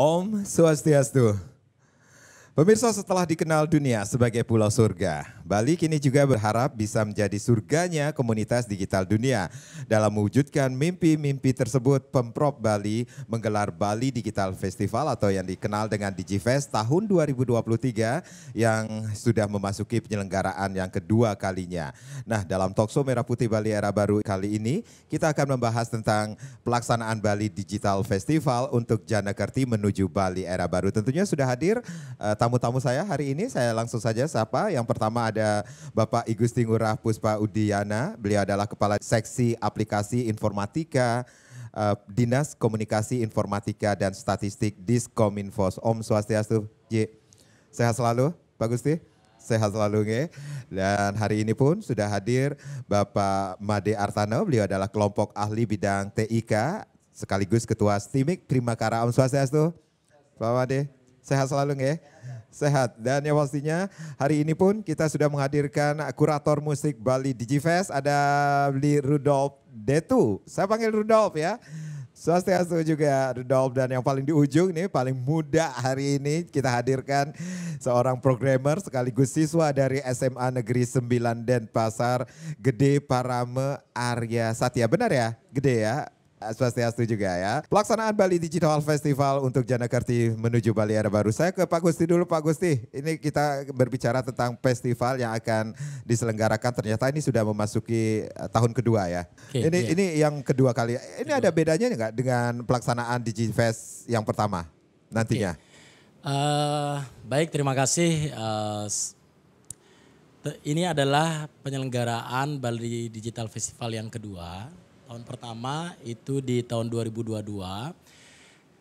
Om Swastiastu. Pemirsa, setelah dikenal dunia sebagai pulau surga, Bali kini juga berharap bisa menjadi surganya komunitas digital dunia. Dalam mewujudkan mimpi-mimpi tersebut, Pemprov Bali menggelar Bali Digital Festival atau yang dikenal dengan DigiFest tahun 2023 yang sudah memasuki penyelenggaraan yang kedua kalinya. Nah, dalam talkshow Merah Putih Bali Era Baru kali ini, kita akan membahas tentang pelaksanaan Bali Digital Festival untuk Janakerti menuju Bali Era Baru. Tentunya sudah hadir tamu-tamu saya hari ini. Saya langsung saja sapa. Yang pertama ada Bapak Igusti Ngurah Puspa Udiyana. Beliau adalah Kepala Seksi Aplikasi Informatika Dinas Komunikasi Informatika dan Statistik Diskominfos. Om Swastiastu. Sehat selalu Pak Gusti? Sehat selalu nge. Dan hari ini pun sudah hadir Bapak Made Artano. Beliau adalah kelompok ahli bidang TIK sekaligus Ketua STIMIK Primakara. Om Swastiastu. Pak Made, sehat selalu nge. Sehat. Dan yang pastinya hari ini pun kita sudah menghadirkan kurator musik Bali DigiFest, ada Bli Rudolf Detu. Saya panggil Rudolf ya. Swastiastu juga Rudolf, dan yang paling di ujung nih paling muda hari ini kita hadirkan seorang programmer sekaligus siswa dari SMA Negeri 9 Denpasar, Gede Parame Arya Satya. Benar ya? Gede ya? Swastiastu juga ya. Pelaksanaan Bali Digital Festival untuk Janakerti menuju Bali Era Baru. Saya ke Pak Gusti dulu, Pak Gusti. Ini kita berbicara tentang festival yang akan diselenggarakan. Ternyata ini sudah memasuki tahun kedua ya. Ini yang kedua kali. Ini ada bedanya nggak dengan pelaksanaan DigiFest yang pertama nantinya? Baik, terima kasih. Ini adalah penyelenggaraan Bali Digital Festival yang kedua. Tahun pertama itu di tahun 2022.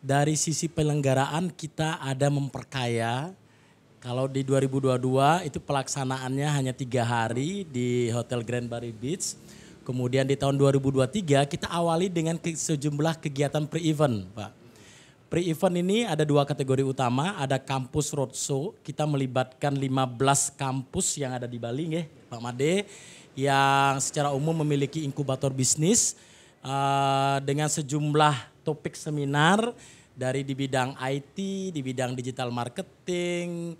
Dari sisi penyelenggaraan kita ada memperkaya. Kalau di 2022 itu pelaksanaannya hanya 3 hari di Hotel Grand Bali Beach. Kemudian di tahun 2023 kita awali dengan sejumlah kegiatan pre-event, Pak. Pre-event ini ada 2 kategori utama, ada kampus roadshow. Kita melibatkan 15 kampus yang ada di Bali, Pak Made, yang secara umum memiliki inkubator bisnis dengan sejumlah topik seminar dari di bidang IT, di bidang digital marketing,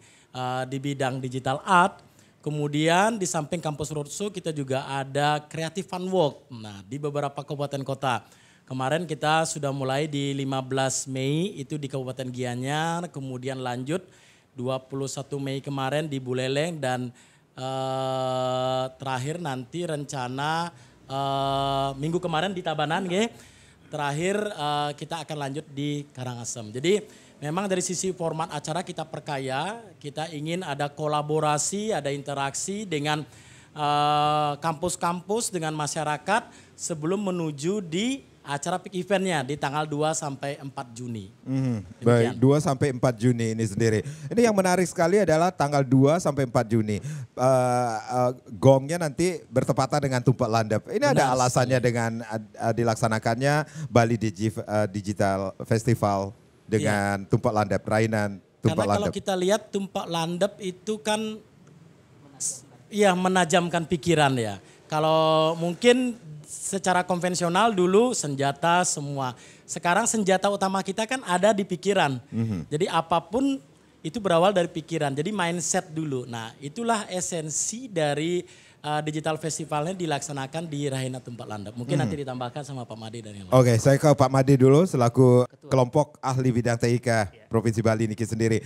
di bidang digital art. Kemudian di samping kampus roadshow kita juga ada Creative Fun Walk. Nah, di beberapa kabupaten kota. Kemarin kita sudah mulai di 15 Mei itu di Kabupaten Gianyar, kemudian lanjut 21 Mei kemarin di Buleleng, dan terakhir nanti rencana minggu kemarin di Tabanan, terakhir kita akan lanjut di Karangasem. Jadi memang dari sisi format acara kita perkaya, kita ingin ada kolaborasi, ada interaksi dengan kampus-kampus, dengan masyarakat sebelum menuju di acara peak eventnya di tanggal 2 sampai 4 Juni. Baik, 2 sampai 4 Juni ini sendiri. Ini yang menarik sekali adalah tanggal 2 sampai 4 Juni. Gongnya nanti bertepatan dengan Tumpak Landep. Ini benar, ada alasannya dengan dilaksanakannya Bali Digital Festival dengan Tumpak Landep, Rainan Tumpak Landep. Karena kalau kita lihat Tumpak Landep itu kan menajamkan pikiran ya. Kalau mungkin secara konvensional dulu senjata semua. Sekarang senjata utama kita kan ada di pikiran. Jadi apapun itu berawal dari pikiran. Jadi mindset dulu. Nah, itulah esensi dari digital festivalnya dilaksanakan di Rahina Tumpak Landep. Mungkin nanti ditambahkan sama Pak Made dan yang lain. Oke, saya ke Pak Made dulu selaku kelompok ahli bidang TIK Provinsi Bali Niki sendiri.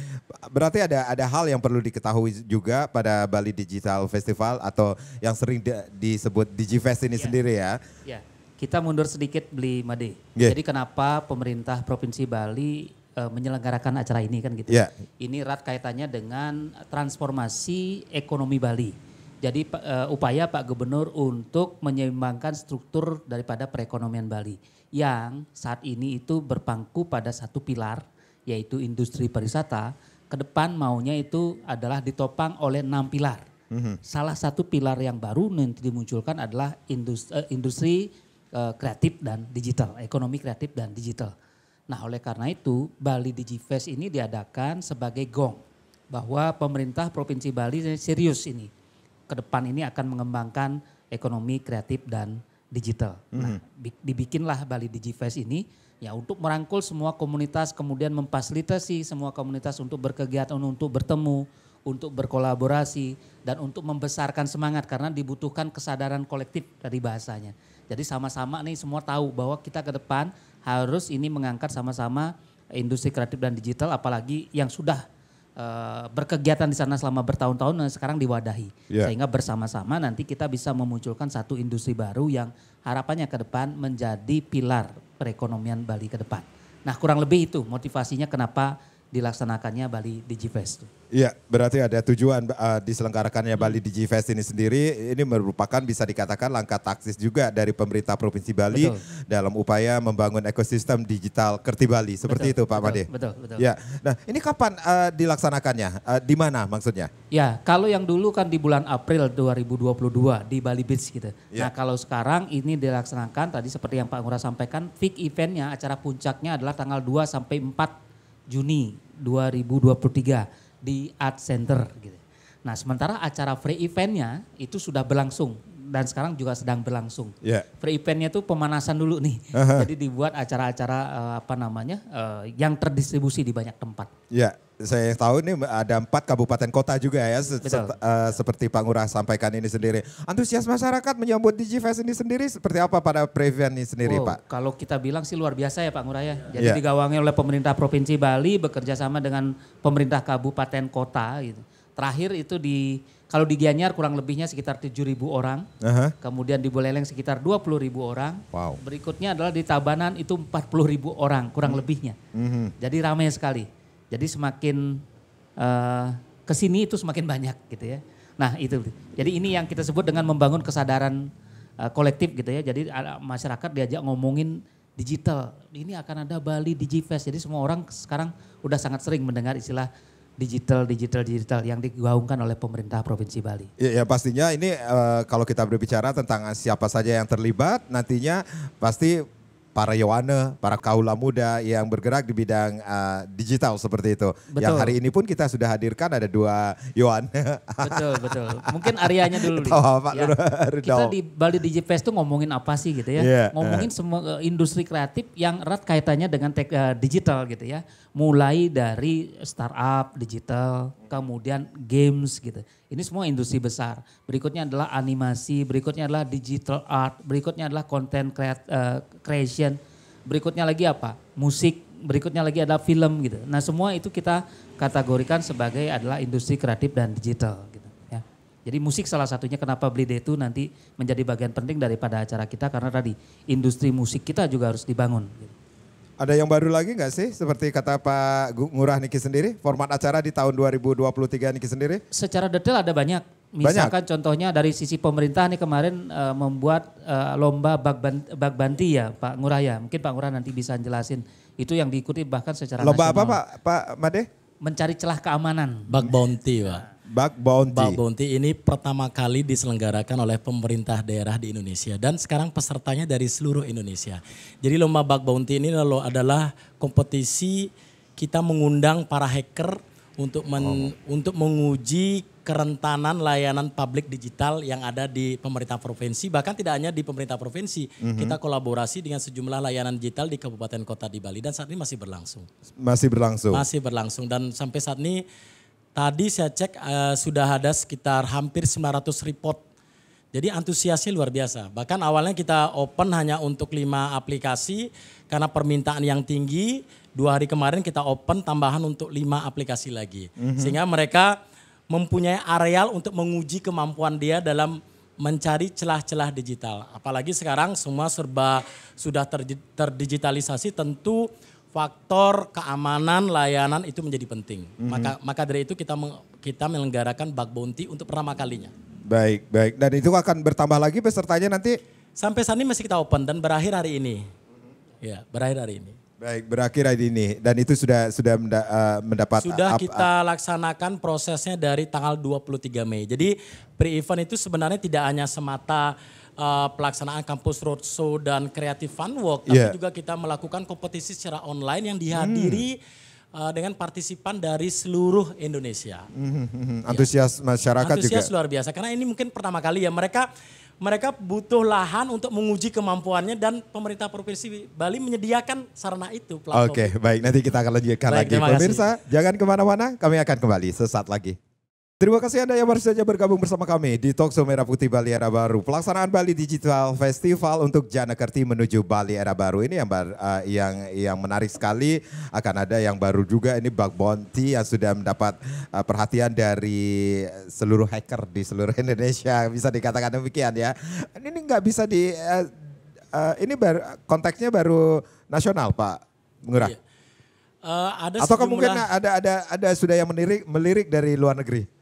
Berarti ada hal yang perlu diketahui juga pada Bali Digital Festival atau yang sering disebut DigiFest ini sendiri ya. Ya, kita mundur sedikit Bli Made. Jadi kenapa pemerintah Provinsi Bali menyelenggarakan acara ini kan gitu. Ini erat kaitannya dengan transformasi ekonomi Bali. Jadi upaya Pak Gubernur untuk menyeimbangkan struktur daripada perekonomian Bali yang saat ini itu berpangku pada satu pilar, yaitu industri pariwisata. Ke depan maunya itu adalah ditopang oleh 6 pilar. Salah satu pilar yang baru nanti dimunculkan adalah industri kreatif dan digital, ekonomi kreatif dan digital. Nah, oleh karena itu Bali DigiFest ini diadakan sebagai gong bahwa pemerintah Provinsi Bali serius ini. Ke depan ini akan mengembangkan ekonomi kreatif dan digital. Nah, dibikinlah Bali DigiFest ini ya untuk merangkul semua komunitas, kemudian memfasilitasi semua komunitas untuk berkegiatan, untuk bertemu, untuk berkolaborasi, dan untuk membesarkan semangat karena dibutuhkan kesadaran kolektif dari bahasanya. Jadi sama-sama nih semua tahu bahwa kita ke depan harus ini mengangkat sama-sama industri kreatif dan digital, apalagi yang sudah berkegiatan di sana selama bertahun-tahun dan sekarang diwadahi. Sehingga bersama-sama nanti kita bisa memunculkan satu industri baru yang harapannya ke depan menjadi pilar perekonomian Bali ke depan. Nah kurang lebih itu motivasinya kenapa dilaksanakannya Bali DigiFest. Iya, berarti ada tujuan diselenggarakannya Bali DigiFest ini sendiri. Ini merupakan bisa dikatakan langkah taktis juga dari pemerintah Provinsi Bali dalam upaya membangun ekosistem digital Kerti Bali. Seperti itu Pak Made. Betul. Ya, nah ini kapan dilaksanakannya? Di mana maksudnya? Ya, kalau yang dulu kan di bulan April 2022 di Bali Beach gitu. Nah kalau sekarang ini dilaksanakan tadi seperti yang Pak Ngurah sampaikan, peak eventnya acara puncaknya adalah tanggal 2 sampai 4 Juni 2023 di Art Center gitu. Nah sementara acara free eventnya itu sudah berlangsung dan sekarang juga sedang berlangsung. Free eventnya itu pemanasan dulu nih. Jadi dibuat acara-acara yang terdistribusi di banyak tempat. Ya, saya tahu ini ada 4 kabupaten kota juga ya seperti Pak Ngurah sampaikan ini sendiri. Antusias masyarakat menyambut DigiFest ini sendiri seperti apa pada pre-event ini sendiri Pak? Kalau kita bilang sih luar biasa ya Pak Ngurah ya. Jadi digawangi oleh pemerintah Provinsi Bali bekerja sama dengan pemerintah kabupaten kota gitu. Terakhir itu kalau di Gianyar kurang lebihnya sekitar 7.000 orang. Kemudian di Buleleng sekitar 20.000 orang. Berikutnya adalah di Tabanan itu 40.000 orang kurang lebihnya. Jadi ramai sekali. Jadi semakin kesini itu semakin banyak gitu ya. Nah itu. Jadi ini yang kita sebut dengan membangun kesadaran kolektif gitu ya. Jadi masyarakat diajak ngomongin digital. Ini akan ada Bali DigiFest. Jadi semua orang sekarang udah sangat sering mendengar istilah digital yang digaungkan oleh pemerintah Provinsi Bali. Ya pastinya ini kalau kita berbicara tentang siapa saja yang terlibat nantinya pasti para Yohane, para kaula muda yang bergerak di bidang digital seperti itu. Betul. Yang hari ini pun kita sudah hadirkan ada 2 Yohane. Betul. Mungkin Aryanya dulu. Kita di Bali DigiFest tuh ngomongin apa sih gitu ya. Ngomongin semua industri kreatif yang erat kaitannya dengan digital gitu ya. Mulai dari startup digital, kemudian games gitu. Ini semua industri besar. Berikutnya adalah animasi, berikutnya adalah digital art, berikutnya adalah content creation, berikutnya lagi apa? Musik, berikutnya lagi ada film gitu. Nah semua itu kita kategorikan sebagai adalah industri kreatif dan digital gitu ya. Jadi musik salah satunya kenapa Blide itu nanti menjadi bagian penting daripada acara kita karena tadi industri musik kita juga harus dibangun gitu. Ada yang baru lagi nggak sih seperti kata Pak Ngurah Niki sendiri format acara di tahun 2023 Niki sendiri? Secara detail ada banyak. Misalkan contohnya dari sisi pemerintah nih kemarin membuat lomba bak banti ya Pak Ngurah ya. Mungkin Pak Ngurah nanti bisa jelasin itu yang diikuti bahkan secara lomba nasional. Lomba apa Pak Made? Mencari celah keamanan. Bak bounty Pak. Bak Bounty ini pertama kali diselenggarakan oleh pemerintah daerah di Indonesia dan sekarang pesertanya dari seluruh Indonesia. Jadi lomba Bak Bounty ini adalah kompetisi kita mengundang para hacker untuk menguji kerentanan layanan publik digital yang ada di pemerintah provinsi. Bahkan tidak hanya di pemerintah provinsi, kita kolaborasi dengan sejumlah layanan digital di kabupaten kota di Bali dan saat ini masih berlangsung. Masih berlangsung dan sampai saat ini tadi saya cek sudah ada sekitar hampir 900 report. Jadi antusiasnya luar biasa. Bahkan awalnya kita open hanya untuk 5 aplikasi karena permintaan yang tinggi. 2 hari kemarin kita open tambahan untuk 5 aplikasi lagi. Sehingga mereka mempunyai areal untuk menguji kemampuan dia dalam mencari celah-celah digital. Apalagi sekarang semua serba sudah terdigitalisasi tentu faktor keamanan layanan itu menjadi penting. Maka dari itu kita menyelenggarakan Bak Bounty untuk pertama kalinya. Baik. Dan itu akan bertambah lagi pesertanya nanti? Sampai saat ini masih kita open dan berakhir hari ini. Ya, berakhir hari ini. Baik, berakhir hari ini dan itu sudah mendapat. Sudah kita laksanakan prosesnya dari tanggal 23 Mei. Jadi pre-event itu sebenarnya tidak hanya semata pelaksanaan kampus roadshow dan creative fun walk, tapi juga kita melakukan kompetisi secara online yang dihadiri dengan partisipan dari seluruh Indonesia. Antusias masyarakat juga. Antusias luar biasa karena ini mungkin pertama kali ya mereka mereka butuh lahan untuk menguji kemampuannya dan pemerintah Provinsi Bali menyediakan sarana itu. Oke, baik, nanti kita akan lanjutkan lagi. Pemirsa, jangan kemana-mana, kami akan kembali sesaat lagi. Terima kasih Anda yang baru saja bergabung bersama kami di Talkshow Merah Putih Bali Era Baru. Pelaksanaan Bali Digital Festival untuk Janakerti menuju Bali Era Baru ini yang menarik sekali. Akan ada yang baru juga, ini Bug Bounty yang sudah mendapat perhatian dari seluruh hacker di seluruh Indonesia. Bisa dikatakan demikian ya. Ini nggak bisa ini konteksnya baru nasional Pak Ngurah. Iya. Atau mungkin ada sudah yang melirik dari luar negeri?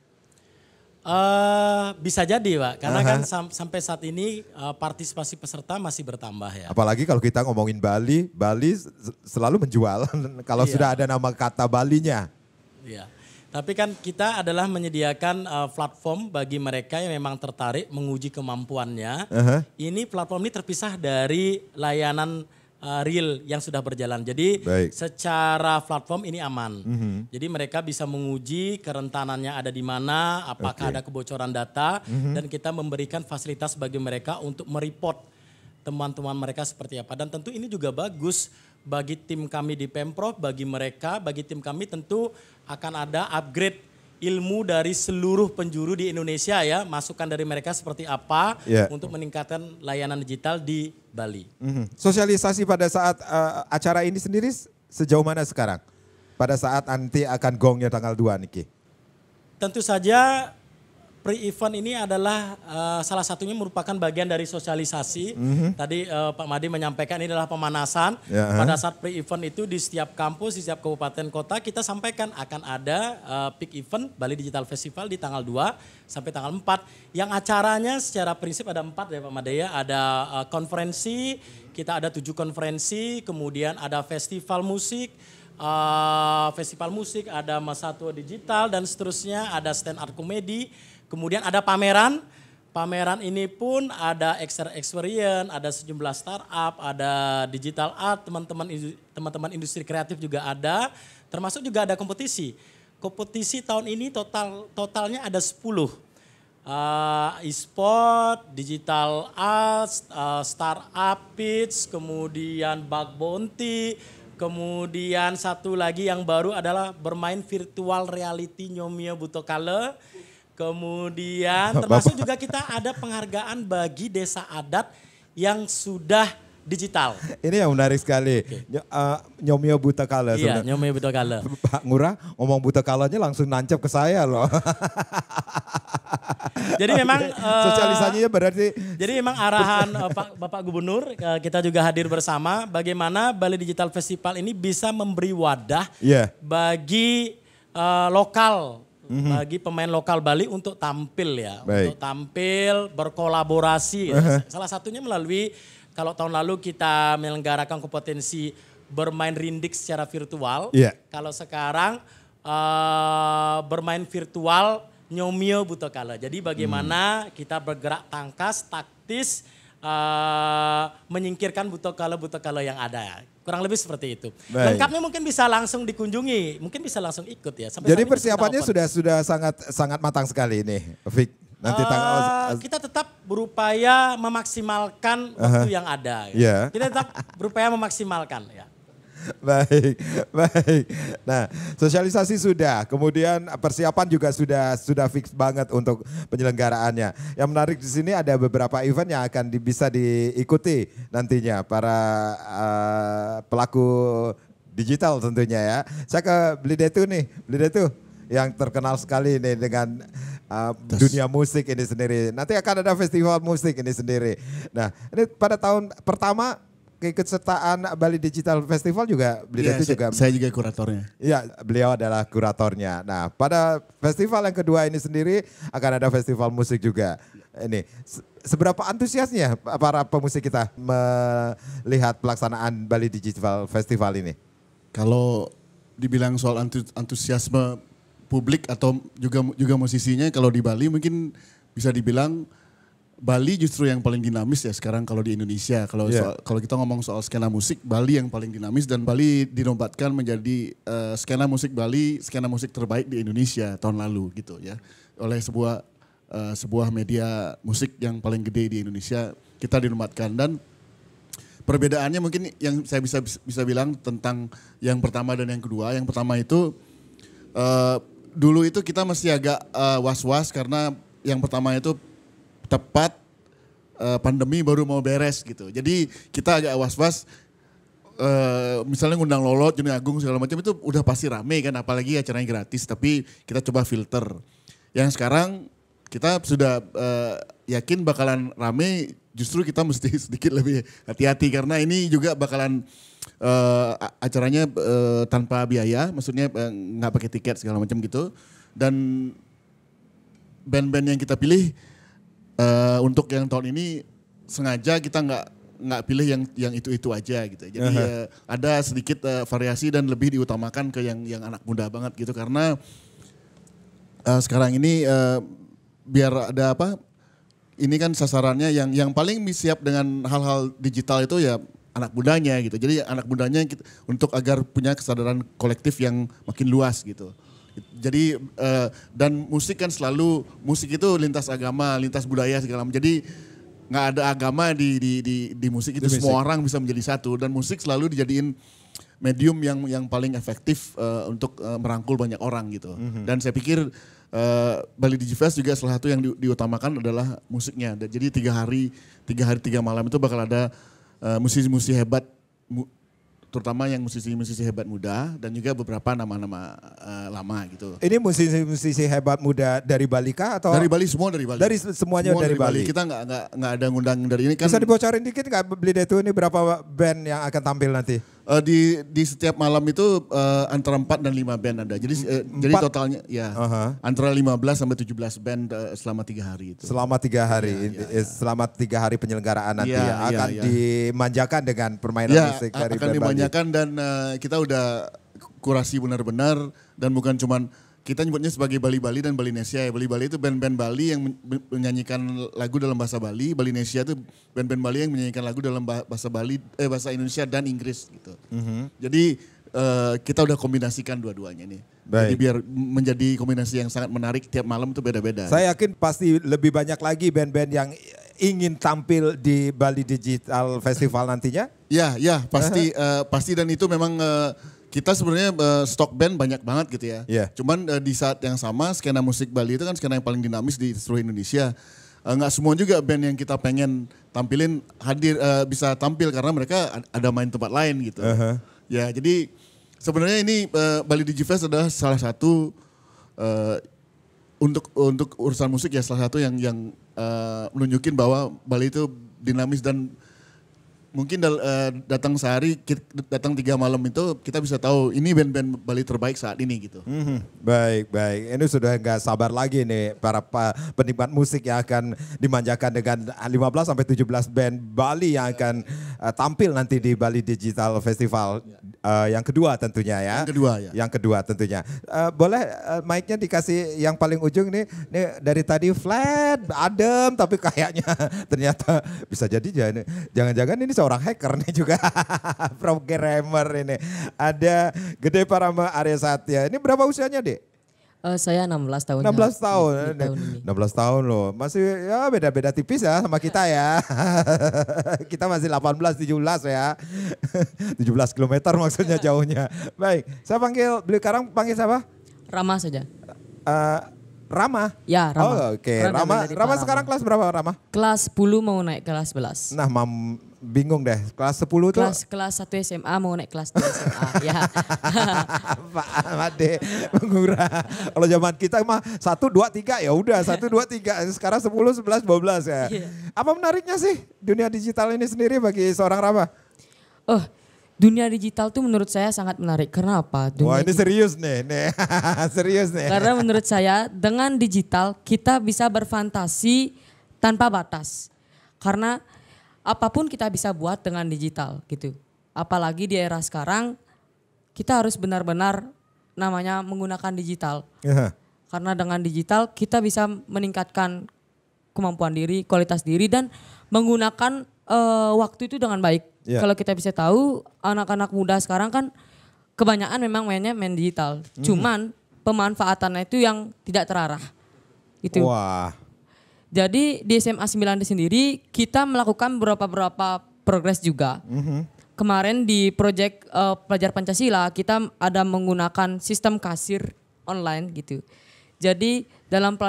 Bisa jadi Pak, karena kan sampai saat ini partisipasi peserta masih bertambah ya. Apalagi kalau kita ngomongin Bali selalu menjual kalau sudah ada nama kata Balinya. Iya, tapi kan kita adalah menyediakan platform bagi mereka yang memang tertarik menguji kemampuannya. Ini platform ini terpisah dari layanan real yang sudah berjalan. Jadi secara platform ini aman. Jadi mereka bisa menguji kerentanannya ada di mana, apakah ada kebocoran data, dan kita memberikan fasilitas bagi mereka untuk mereport teman-teman mereka seperti apa. Dan tentu ini juga bagus bagi tim kami di Pemprov, bagi mereka, bagi tim kami tentu akan ada upgrade ilmu dari seluruh penjuru di Indonesia ya, masukan dari mereka seperti apa untuk meningkatkan layanan digital di Bali. Sosialisasi pada saat acara ini sendiri sejauh mana sekarang? Pada saat nanti akan gongnya tanggal 2 Niki. Tentu saja pre-event ini adalah salah satunya merupakan bagian dari sosialisasi. Tadi Pak Madi menyampaikan ini adalah pemanasan. Pada saat pre-event itu di setiap kampus, di setiap kabupaten kota kita sampaikan akan ada peak event Bali Digital Festival di tanggal 2 sampai tanggal 4. Yang acaranya secara prinsip ada 4 ya Pak Madi ya. Ada konferensi, kita ada 7 konferensi, kemudian ada festival musik, ada Masatua Digital dan seterusnya, ada stand art komedi. Kemudian ada pameran, pameran ini pun ada experience, ada sejumlah startup, ada digital art, teman-teman industri kreatif juga ada, termasuk juga ada kompetisi. Kompetisi tahun ini totalnya ada 10. E-sport, digital art, startup pitch, kemudian bug bounty, kemudian satu lagi yang baru adalah bermain virtual reality Nyomia Butokale. Kemudian termasuk juga kita ada penghargaan bagi desa adat yang sudah digital. Ini yang menarik sekali. Nyomio Butokale. Iya, Nyomio Butokale. Pak Ngurah ngomong Butokalenya langsung nancap ke saya loh. Jadi memang sosialisasinya berarti. Jadi memang arahan Bapak Gubernur, kita juga hadir bersama bagaimana Bali Digital Festival ini bisa memberi wadah bagi lokal. Bagi pemain lokal Bali untuk tampil ya, untuk tampil berkolaborasi. Salah satunya melalui kalau tahun lalu kita menyelenggarakan kompetensi bermain rindik secara virtual. Kalau sekarang bermain virtual Nyomio Butokale. Jadi bagaimana kita bergerak tangkas, taktis, menyingkirkan Butokale yang ada. Kurang lebih seperti itu. Lengkapnya mungkin bisa langsung dikunjungi, mungkin bisa langsung ikut ya. Jadi persiapannya sudah sangat matang sekali ini, Vic. Nanti kita tetap berupaya memaksimalkan waktu yang ada. Kita tetap berupaya memaksimalkan ya. Baik. Nah, sosialisasi sudah, kemudian persiapan juga sudah fix banget untuk penyelenggaraannya. Yang menarik di sini ada beberapa event yang akan bisa diikuti nantinya para pelaku digital tentunya ya. Saya ke Blidetu nih, Blidetu yang terkenal sekali nih dengan dunia musik ini sendiri. Nanti akan ada festival musik ini sendiri. Nah, ini pada tahun pertama keikutsertaan Bali Digital Festival juga, beliau itu juga. Saya juga kuratornya. Iya, beliau adalah kuratornya. Nah, pada festival yang kedua ini sendiri akan ada festival musik juga. Ini seberapa antusiasnya para pemusik kita melihat pelaksanaan Bali Digital Festival ini? Kalau dibilang soal antusiasme publik atau juga musisinya, kalau di Bali mungkin bisa dibilang Bali justru yang paling dinamis ya sekarang kalau di Indonesia. Kalau kita ngomong soal skena musik, Bali yang paling dinamis dan Bali dinobatkan menjadi skena musik Bali, skena musik terbaik di Indonesia tahun lalu gitu ya. Oleh sebuah sebuah media musik yang paling gede di Indonesia, kita dinobatkan. Dan perbedaannya mungkin yang saya bisa bilang tentang yang pertama dan yang kedua. Yang pertama itu dulu itu kita masih agak was-was karena yang pertama itu tepat pandemi baru mau beres gitu. Jadi kita agak was-was. Misalnya ngundang Lolo, Joni Agung segala macam itu udah pasti rame kan, apalagi acaranya gratis. Tapi kita coba filter. Yang sekarang kita sudah yakin bakalan rame, justru kita mesti sedikit lebih hati-hati karena ini juga bakalan acaranya tanpa biaya, maksudnya nggak pakai tiket segala macam gitu. Dan band-band yang kita pilih untuk yang tahun ini sengaja kita nggak pilih yang itu aja gitu. Jadi ada sedikit variasi dan lebih diutamakan ke yang anak muda banget gitu karena sekarang ini biar ada apa? Ini kan sasarannya yang paling siap dengan hal-hal digital itu ya anak mudanya gitu. Jadi anak mudanya untuk agar punya kesadaran kolektif yang makin luas gitu. Jadi dan musik kan selalu musik itu lintas agama, lintas budaya segala macam. Jadi nggak ada agama di musik itu, semua orang bisa menjadi satu dan musik selalu dijadiin medium yang paling efektif untuk merangkul banyak orang gitu. Dan saya pikir Bali Digifest juga salah satu yang diutamakan adalah musiknya. Jadi 3 hari 3 malam itu bakal ada musisi-musisi hebat, terutama yang musisi-musisi hebat muda dan juga beberapa nama-nama lama gitu. Ini musisi-musisi hebat muda dari Bali kah atau? Dari Bali, semua dari Bali. Semuanya dari Bali. Kita nggak ada ngundang dari ini kan. Bisa dibocorin dikit nggak Beli Detu ini berapa band yang akan tampil nanti? Di setiap malam itu antara 4 dan 5 band ada. Jadi totalnya ya antara 15 sampai 17 band selama 3 hari itu. Selama 3 hari, selama 3 hari penyelenggaraan nanti akan dimanjakan dengan permainan musik dari akan band dimanjakan dan kita udah kurasi benar-benar dan bukan cuman kita nyebutnya sebagai Bali-Bali dan Balinesia ya. Bali-Bali itu band-band Bali yang menyanyikan lagu dalam bahasa Bali. Balinesia itu band-band Bali yang menyanyikan lagu dalam bahasa Bali, bahasa Indonesia dan Inggris gitu. Jadi kita udah kombinasikan dua-duanya nih. Jadi biar menjadi kombinasi yang sangat menarik, tiap malam itu beda-beda. Saya yakin pasti lebih banyak lagi band-band yang ingin tampil di Bali Digital Festival nantinya. Ya, pasti dan itu memang kita sebenarnya stok band banyak banget gitu ya. Cuman di saat yang sama skena musik Bali itu kan skena yang paling dinamis di seluruh Indonesia. Nggak semua juga band yang kita pengen tampilin bisa tampil karena mereka ada main tempat lain gitu. Ya, jadi sebenarnya ini Bali Digifest adalah salah satu untuk urusan musik ya salah satu yang menunjukin bahwa Bali itu dinamis dan mungkin datang sehari, datang 3 malam itu kita bisa tahu ini band-band Bali terbaik saat ini gitu. Baik. Ini sudah nggak sabar lagi nih para penikmat musik yang akan dimanjakan dengan 15 sampai 17 band Bali yang akan tampil nanti di Bali Digital Festival yang kedua tentunya ya. Yang kedua tentunya. Boleh mic-nya dikasih yang paling ujung nih. Nih dari tadi flat, adem tapi kayaknya ternyata bisa jadi jangan-jangan ini seorang hacker nih juga. Programmer ini. Ada Gede Parama Arya Satya. Ini berapa usianya, Dek? Saya 16 tahun. 16 tahun. Tahun 16 tahun loh. Masih ya beda-beda tipis ya sama kita ya. Kita masih 18, 17 ya. 17 kilometer maksudnya jauhnya. Baik, saya beli sekarang panggil siapa? Rama saja. Rama? Ya, Rama. Oh, oke. Rama sekarang kelas berapa, Rama? Kelas 10 mau naik kelas 11. Nah, bingung deh. Kelas 10 tuh? Kelas 1 SMA mau naik kelas 2 SMA. Ya. Pak Made mengurah. Kalau zaman kita mah 1, 2, 3 ya udah 1, 2, 3. Sekarang 10, 11, 12 ya. Apa menariknya sih dunia digital ini sendiri bagi seorang Rama? Dunia digital tuh menurut saya sangat menarik. Karena apa? Wah ini serius nih. Serius nih. Karena menurut saya dengan digital kita bisa berfantasi tanpa batas. Karena apapun kita bisa buat dengan digital gitu. Apalagi di era sekarang kita harus benar-benar namanya menggunakan digital. Karena dengan digital kita bisa meningkatkan kemampuan diri, kualitas diri dan menggunakan waktu itu dengan baik. Kalau kita bisa tahu anak-anak muda sekarang kan kebanyakan memang main digital. Cuman pemanfaatannya itu yang tidak terarah. Gitu. Wah. Jadi di SMA 9 sendiri kita melakukan beberapa progres juga. Kemarin di proyek Pelajar Pancasila kita ada menggunakan sistem kasir online gitu. Jadi dalam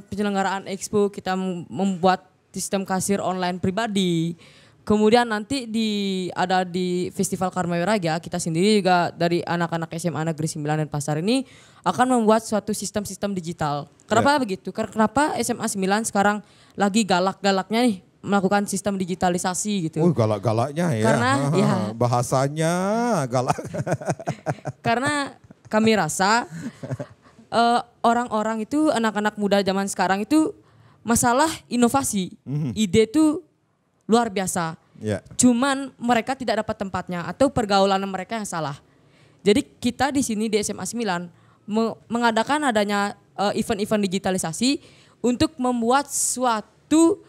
penyelenggaraan Expo kita membuat sistem kasir online pribadi. Kemudian nanti ada di Festival Karma Wiraga, kita sendiri juga dari anak-anak SMA Negeri 9 dan Pasar ini akan membuat suatu sistem-sistem digital. Kenapa begitu? Kenapa SMA 9 sekarang lagi galak-galaknya nih melakukan sistem digitalisasi gitu. Galak-galaknya ya. Karena ya bahasanya galak. Karena kami rasa orang-orang itu, anak-anak muda zaman sekarang itu masalah inovasi. Ide itu luar biasa. Yeah. Cuman mereka tidak dapat tempatnya atau pergaulan mereka yang salah. Jadi kita di sini di SMA 9 mengadakan adanya event-event digitalisasi untuk membuat suatu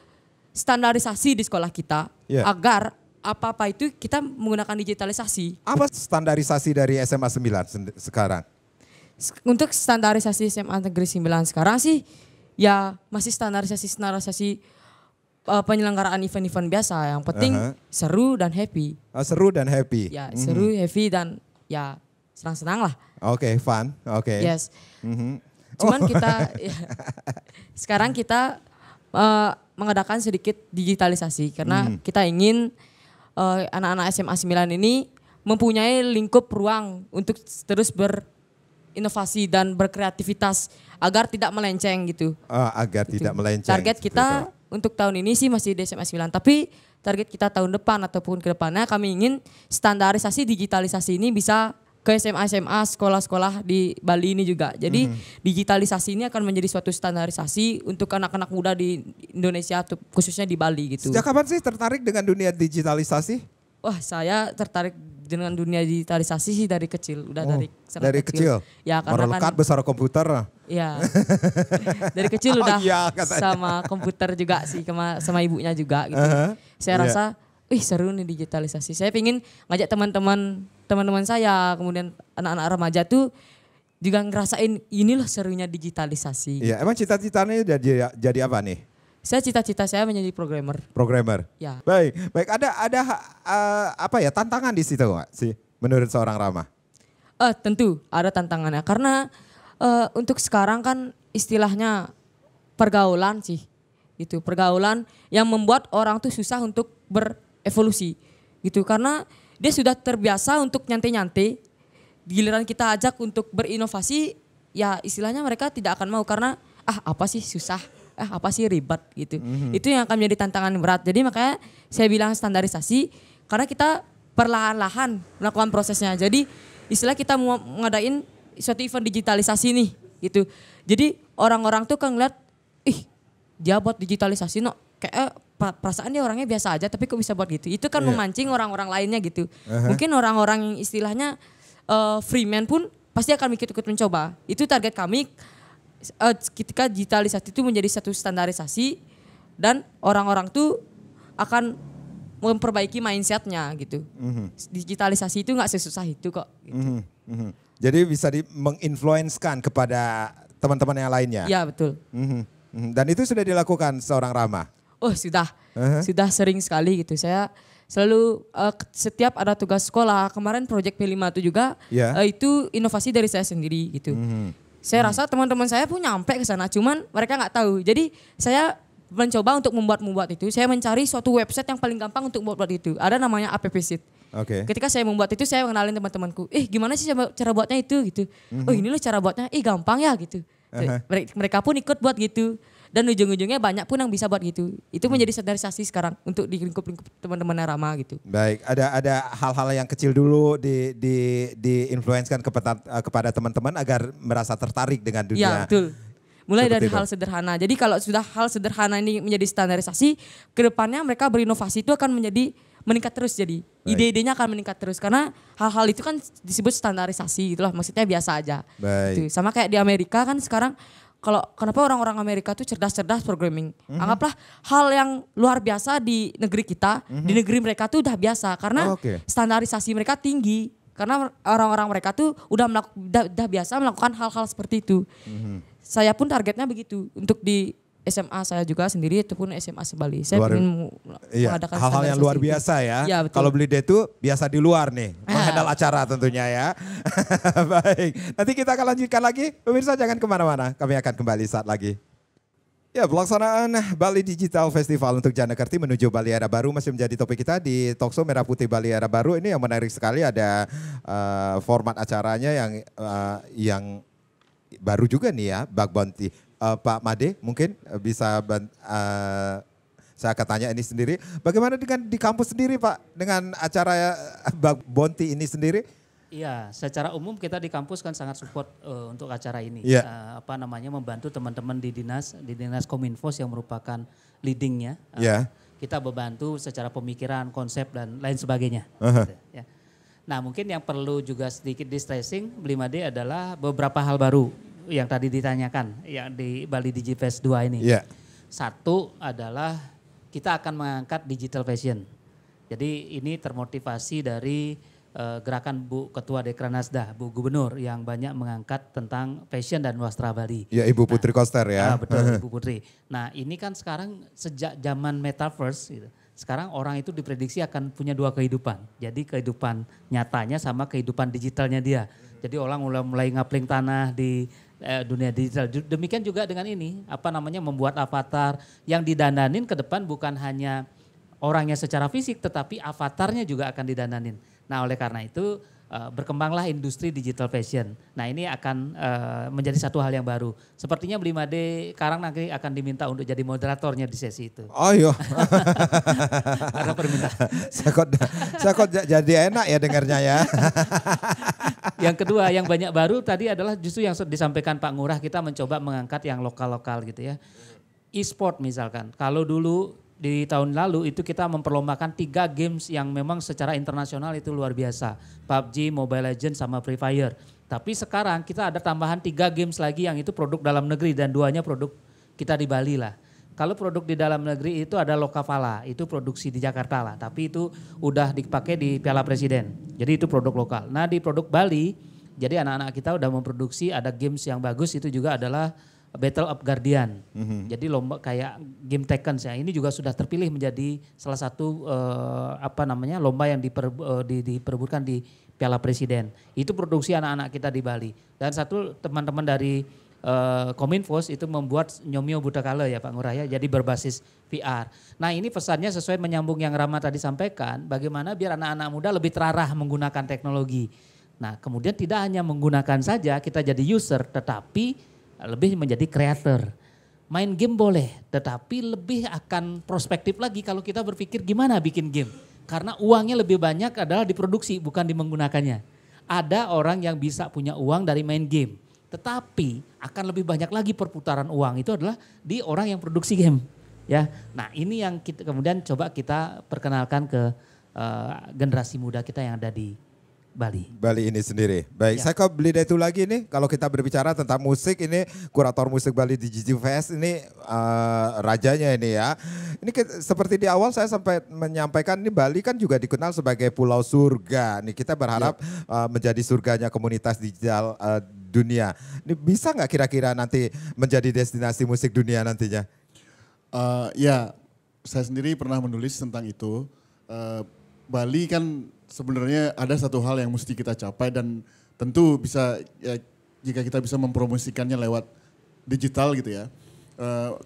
standarisasi di sekolah kita agar apa-apa itu kita menggunakan digitalisasi. Apa standarisasi dari SMA 9 sekarang? Untuk standarisasi SMA Negeri 9 sekarang sih ya masih standarisasi penyelenggaraan event-event biasa. Yang penting seru dan happy. Seru dan happy. Ya, seru, happy dan ya senang-senang lah. Oke, fun. Oke. Yes. Cuman kita sekarang kita mengadakan sedikit digitalisasi karena kita ingin anak-anak SMA 9 ini mempunyai lingkup ruang untuk terus berinovasi dan berkreativitas agar tidak melenceng gitu. Agar tidak melenceng. Target kita untuk tahun ini sih masih di SMA 9, tapi target kita tahun depan ataupun ke depannya kami ingin standarisasi digitalisasi ini bisa ke SMA-SMA, sekolah-sekolah di Bali ini juga. Jadi digitalisasi ini akan menjadi suatu standarisasi untuk anak-anak muda di Indonesia, khususnya di Bali gitu. Sejak kapan sih tertarik dengan dunia digitalisasi? Wah, saya tertarik dengan dunia digitalisasi sih dari kecil, udah dari kecil. Ya, karena kan besar komputer. Iya. Dari kecil udah sama komputer juga sih, sama ibunya juga gitu. Saya rasa, seru nih digitalisasi. Saya pingin ngajak teman-teman saya, kemudian anak-anak remaja tuh juga ngerasain inilah serunya digitalisasi. Iya, emang cita-citanya jadi apa nih? Cita-cita saya menjadi programmer. Ya. Baik. Ada apa ya tantangan di situ Mbak, sih menurut seorang Rama? Tentu ada tantangannya karena untuk sekarang kan istilahnya pergaulan sih. Gitu, pergaulan yang membuat orang tuh susah untuk berevolusi. Gitu, karena dia sudah terbiasa untuk nyantai-nyantai. Giliran kita ajak untuk berinovasi, ya istilahnya mereka tidak akan mau karena apa sih susah. Apa sih ribet gitu. Itu yang akan menjadi tantangan berat. Jadi makanya saya bilang standarisasi karena kita perlahan-lahan melakukan prosesnya. Jadi istilah kita mau ngadain suatu event digitalisasi nih gitu. Jadi orang-orang tuh kan ngeliat, dia buat digitalisasi kayak perasaan dia orangnya biasa aja tapi kok bisa buat gitu. Itu kan memancing orang-orang lainnya gitu. Mungkin orang-orang yang istilahnya freeman pun pasti akan ikut-ikut mencoba. Itu target kami. Ketika digitalisasi itu menjadi satu standarisasi dan orang-orang tuh akan memperbaiki mindsetnya gitu. Digitalisasi itu nggak sesusah itu kok. Gitu. Jadi bisa menginfluenskan kepada teman-teman yang lainnya. Iya betul. Dan itu sudah dilakukan seorang Rama? Oh sudah sering sekali gitu. Saya selalu setiap ada tugas sekolah, kemarin proyek P5 itu juga itu inovasi dari saya sendiri gitu. Saya rasa teman-teman saya pun nyampe ke sana, cuman mereka nggak tahu. Jadi saya mencoba untuk membuat itu. Saya mencari suatu website yang paling gampang untuk membuat itu. Ada namanya AppSheet. Ketika saya membuat itu, saya mengenalin teman-temanku. Gimana sih cara buatnya itu gitu. Oh inilah cara buatnya. Gampang ya gitu. Mereka pun ikut buat gitu. Dan ujung-ujungnya banyak pun yang bisa buat gitu. Itu menjadi standarisasi sekarang untuk di lingkup-lingkup teman-teman Rama gitu. Baik, ada hal-hal yang kecil dulu di-influenskan kepada teman-teman agar merasa tertarik dengan dunia. Ya betul. Mulai dari hal sederhana. Jadi kalau sudah hal sederhana ini menjadi standarisasi, kedepannya mereka berinovasi itu akan meningkat terus jadi. Ide-idenya akan meningkat terus karena hal-hal itu kan disebut standarisasi gitu lah. Maksudnya biasa aja. Gitu. Sama kayak di Amerika kan sekarang kenapa orang-orang Amerika tuh cerdas-cerdas programming. Anggaplah hal yang luar biasa di negeri kita, di negeri mereka tuh udah biasa karena standarisasi mereka tinggi. Karena orang-orang mereka tuh udah biasa melakukan hal-hal seperti itu. Saya pun targetnya begitu untuk di SMA saya juga sendiri ataupun SMA Bali. Saya ingin mengadakan hal-hal yang luar biasa ya. Kalau Beli Day itu biasa di luar nih, menghandle acara tentunya ya. Baik, nanti kita akan lanjutkan lagi. Pemirsa jangan kemana-mana, kami akan kembali saat lagi. Ya, pelaksanaan Bali Digital Festival untuk Janekerti menuju Bali Era Baru masih menjadi topik kita di Talkshow Merah Putih Bali Era Baru. Ini yang menarik sekali, ada format acaranya yang baru juga nih ya, Bug Bounty. Pak Made mungkin bisa saya akan tanya ini sendiri. Bagaimana dengan di kampus sendiri Pak dengan acara Bug Bounty ini sendiri? Iya, secara umum kita di kampus kan sangat support untuk acara ini. Membantu teman-teman di dinas Kominfos yang merupakan leadingnya. Kita membantu secara pemikiran, konsep dan lain sebagainya. Gitu, ya. Nah mungkin yang perlu juga sedikit di-stressing Bli Made adalah beberapa hal baru yang tadi ditanyakan yang di Bali DigiFest 2 ini. Satu adalah kita akan mengangkat digital fashion. Jadi ini termotivasi dari gerakan Bu Ketua Dekranasda, Bu Gubernur yang banyak mengangkat tentang fashion dan wastra Bali. Ya Ibu Putri Koster ya. Betul Ibu Putri. Nah ini kan sekarang sejak zaman metaverse gitu. Sekarang orang itu diprediksi akan punya dua kehidupan. Jadi kehidupan nyatanya sama kehidupan digitalnya dia. Jadi orang mulai ngapling tanah di dunia digital. Demikian juga dengan ini, membuat avatar yang didandanin ke depan bukan hanya orangnya secara fisik tetapi avatarnya juga akan didandanin. Nah oleh karena itu berkembanglah industri digital fashion. Nah ini akan menjadi satu hal yang baru. Sepertinya Bli Made Karang nanti akan diminta untuk jadi moderatornya di sesi itu. Oh iya. Karena permintaan. Saya kok jadi enak ya dengarnya ya. Yang kedua yang banyak baru tadi adalah justru yang disampaikan Pak Ngurah, kita mencoba mengangkat yang lokal-lokal gitu ya. E-sport misalkan, kalau dulu di tahun lalu itu kita memperlombakan 3 games yang memang secara internasional itu luar biasa. PUBG, Mobile Legends sama Free Fire. Tapi sekarang kita ada tambahan 3 games lagi yang itu produk dalam negeri dan 2-nya produk kita di Bali lah. Kalau produk di dalam negeri itu ada Lokavala, itu produksi di Jakarta lah. Tapi itu udah dipakai di Piala Presiden. Jadi itu produk lokal. Nah di produk Bali, jadi anak-anak kita udah memproduksi, ada games yang bagus itu juga adalah Battle of Guardian. Jadi lomba kayak game Tekken ya. Ini juga sudah terpilih menjadi salah satu lomba yang diperebutkan di Piala Presiden. Itu produksi anak-anak kita di Bali. Dan satu teman-teman dari Kominfos itu membuat Nyomio Budakala ya Pak Ngurah ya. Jadi berbasis VR. Nah ini pesannya sesuai menyambung yang Rama tadi sampaikan. Bagaimana biar anak-anak muda lebih terarah menggunakan teknologi. Nah kemudian tidak hanya menggunakan saja kita jadi user, tetapi lebih menjadi creator. Main game boleh, tetapi lebih akan prospektif lagi kalau kita berpikir gimana bikin game. Karena uangnya lebih banyak adalah diproduksi, bukan di menggunakannya. Ada orang yang bisa punya uang dari main game. Tetapi akan lebih banyak lagi perputaran uang itu adalah di orang yang produksi game. Ya, nah ini yang kita kemudian coba kita perkenalkan ke generasi muda kita yang ada di Bali ini sendiri. Baik, saya ke Bli Day itu lagi nih. Kalau kita berbicara tentang musik ini, kurator musik Bali Digital Fest ini rajanya ini ya. Ini seperti di awal saya sampai menyampaikan ini Bali kan juga dikenal sebagai pulau surga. Nih kita berharap menjadi surganya komunitas digital dunia. Ini bisa nggak kira-kira nanti menjadi destinasi musik dunia nantinya? Saya sendiri pernah menulis tentang itu. Bali kan sebenarnya ada satu hal yang mesti kita capai dan tentu bisa ya, jika kita bisa mempromosikannya lewat digital gitu ya.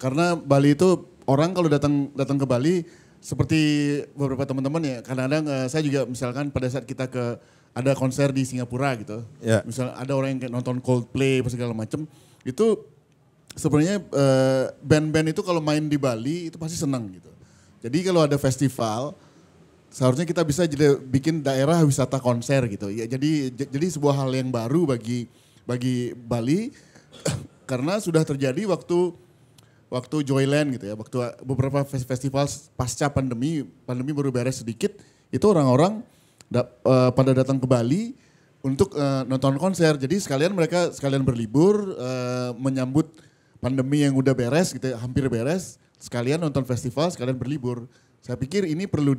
Karena Bali itu orang kalau datang ke Bali seperti beberapa teman-teman ya kadang-kadang saya juga misalkan pada saat kita ada konser di Singapura gitu. Misalnya ada orang yang kayak nonton Coldplay segala macam itu sebenarnya band-band itu kalau main di Bali itu pasti senang gitu. Jadi kalau ada festival seharusnya kita bisa bikin daerah wisata konser gitu. Ya, jadi sebuah hal yang baru bagi Bali karena sudah terjadi waktu Joyland gitu ya. Waktu beberapa festival pasca pandemi baru beres sedikit, itu orang-orang pada datang ke Bali untuk nonton konser. Jadi mereka sekalian berlibur menyambut pandemi yang udah beres gitu, hampir beres. Sekalian nonton festival, sekalian berlibur. Saya pikir ini perlu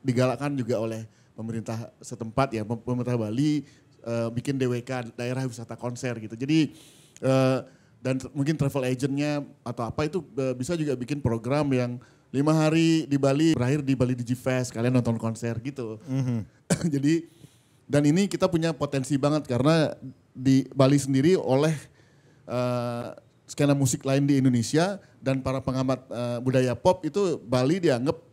digalakkan juga oleh pemerintah setempat ya, pemerintah Bali bikin DWK, daerah wisata konser gitu. Jadi dan mungkin travel agentnya atau apa itu bisa juga bikin program yang 5 hari di Bali, berakhir di Bali Digifest, kalian nonton konser gitu. Jadi, dan ini kita punya potensi banget karena di Bali sendiri oleh skena musik lain di Indonesia dan para pengamat budaya pop itu Bali dianggap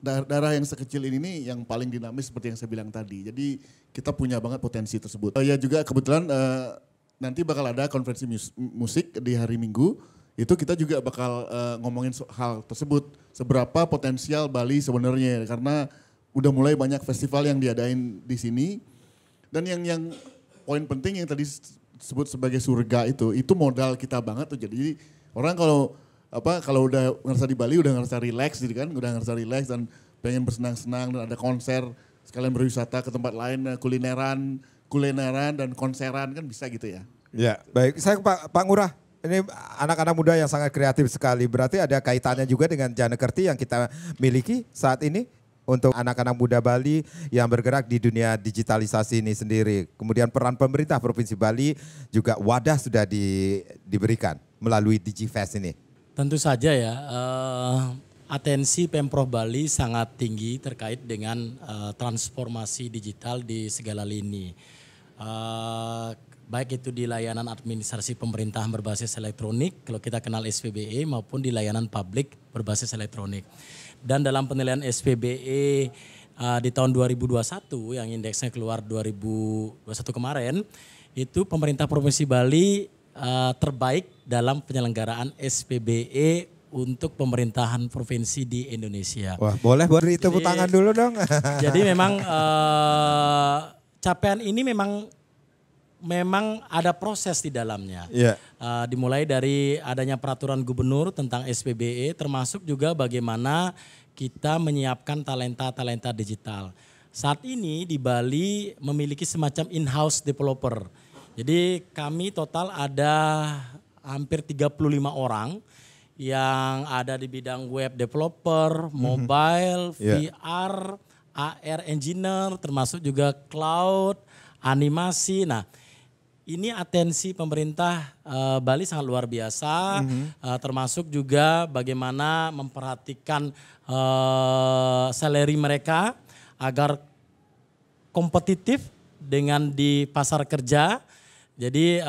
daerah yang sekecil ini nih yang paling dinamis seperti yang saya bilang tadi. Jadi kita punya banget potensi tersebut. Ya juga kebetulan nanti bakal ada konferensi musik di hari Minggu. Itu kita juga bakal ngomongin hal tersebut. Seberapa potensial Bali sebenarnya karena udah mulai banyak festival yang diadain di sini. Dan yang poin penting yang tadi disebut sebagai surga itu modal kita banget tuh. Jadi orang kalau udah ngerasa di Bali udah ngerasa relax gitu kan, udah ngerasa relax dan pengen bersenang-senang dan ada konser, sekalian berwisata ke tempat lain, kulineran dan konseran kan bisa gitu ya. Ya, baik. Saya Pak Ngurah, ini anak-anak muda yang sangat kreatif sekali. Berarti ada kaitannya juga dengan Janekerti yang kita miliki saat ini untuk anak-anak muda Bali yang bergerak di dunia digitalisasi ini sendiri. Kemudian peran pemerintah Provinsi Bali juga wadah sudah diberikan melalui Digifest ini. Tentu saja ya, atensi Pemprov Bali sangat tinggi terkait dengan transformasi digital di segala lini. Baik itu di layanan administrasi pemerintahan berbasis elektronik, kalau kita kenal SPBE, maupun di layanan publik berbasis elektronik. Dan dalam penilaian SPBE di tahun 2021 yang indeksnya keluar 2021 kemarin, itu pemerintah Provinsi Bali terbaik dalam penyelenggaraan SPBE untuk pemerintahan provinsi di Indonesia. Wah, boleh beri tepuk tangan dulu dong. Jadi memang capaian ini memang ada proses di dalamnya. Yeah. Dimulai dari adanya peraturan gubernur tentang SPBE, termasuk juga bagaimana kita menyiapkan talenta-talenta digital. Saat ini di Bali memiliki semacam in-house developer. Jadi kami total ada hampir 35 orang yang ada di bidang web developer, mobile, VR, AR engineer, termasuk juga cloud, animasi. Nah, ini atensi pemerintah Bali sangat luar biasa, termasuk juga bagaimana memperhatikan salary mereka agar kompetitif dengan di pasar kerja. Jadi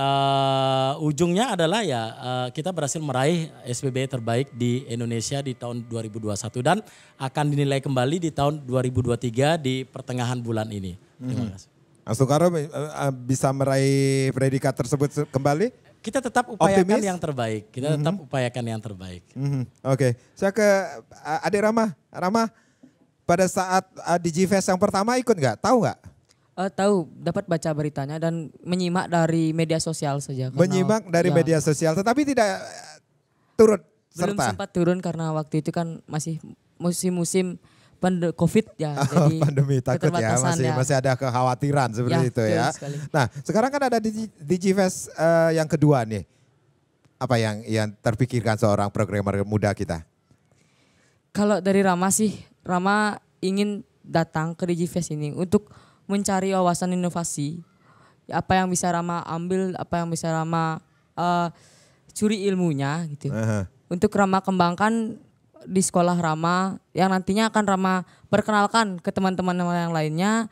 ujungnya adalah ya kita berhasil meraih SPBE terbaik di Indonesia di tahun 2021 dan akan dinilai kembali di tahun 2023 di pertengahan bulan ini. Terima kasih. Soekarno bisa meraih predikat tersebut kembali? Kita tetap upayakan Optimis? yang terbaik. Kita tetap upayakan yang terbaik. Oke. Saya ke Adik Rama. Rama, pada saat Digifest yang pertama ikut nggak? Tahu nggak? Tahu, dapat baca beritanya dan menyimak dari media sosial saja. Menyimak dari media sosial, tetapi tidak turut serta. Belum sempat turun karena waktu itu kan masih musim-musim COVID ya. Jadi pandemi takut ya, masih ada kekhawatiran seperti itu ya. Sekali. Nah, sekarang kan ada Digifest yang kedua nih. Apa yang terpikirkan seorang programmer muda kita? Kalau dari Rama sih, Rama ingin datang ke Digifest ini untuk mencari wawasan inovasi. Apa yang bisa Rama ambil, apa yang bisa Rama curi ilmunya gitu. Untuk Rama kembangkan di sekolah Rama yang nantinya akan Rama perkenalkan ke teman-teman yang lainnya